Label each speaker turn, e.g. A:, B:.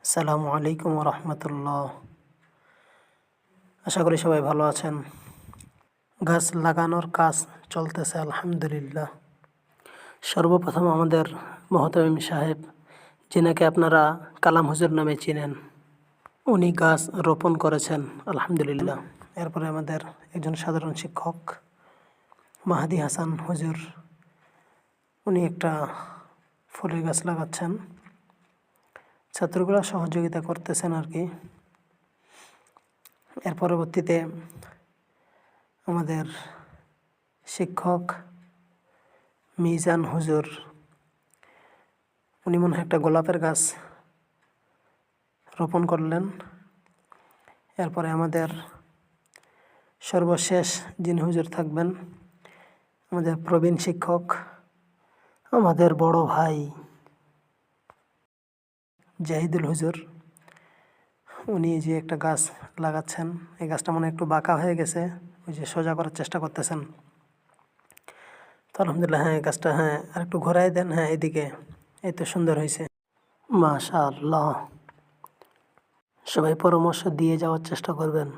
A: আসসালামু আলাইকুম রহমতুল্লাহ। আশা করি সবাই ভালো আছেন। গাছ লাগানোর কাজ চলতেছে আলহামদুলিল্লাহ। সর্বপ্রথম আমাদের মোহতামিম সাহেব, যিনাকে আপনারা কালাম হুজুর নামে চিনেন, উনি গাছ রোপণ করেছেন আলহামদুলিল্লাহ। এরপরে আমাদের একজন সাধারণ শিক্ষক মাহাদি হাসান হুজুর, উনি একটা ফুলের গাছ লাগাচ্ছেন। ছাত্রগুলো সহযোগিতা করতেছেন আর কি। এর পরবর্তীতে আমাদের শিক্ষক মিজান হুজুর, উনি মনে হয় একটা গোলাপের গাছ রোপণ করলেন। এরপরে আমাদের সর্বশেষ যিনি হুজুর থাকবেন, আমাদের প্রবীণ শিক্ষক, আমাদের বড় ভাই জাহিদুল হুজুর, উনি যে একটা গাছ লাগাচ্ছেন, এই গাছটা মনে একটু বাঁকা হয়ে গেছে, ওই যে সোজা করার চেষ্টা করতেছেন। তো আলহামদুলিল্লাহ, হ্যাঁ গাছটা, হ্যাঁ আর একটু ঘোরাই দেন, হ্যাঁ এদিকে, এই তো সুন্দর হয়েছে মাশাআল্লাহ। সবাই পরামর্শ দিয়ে যাওয়ার চেষ্টা করবেন।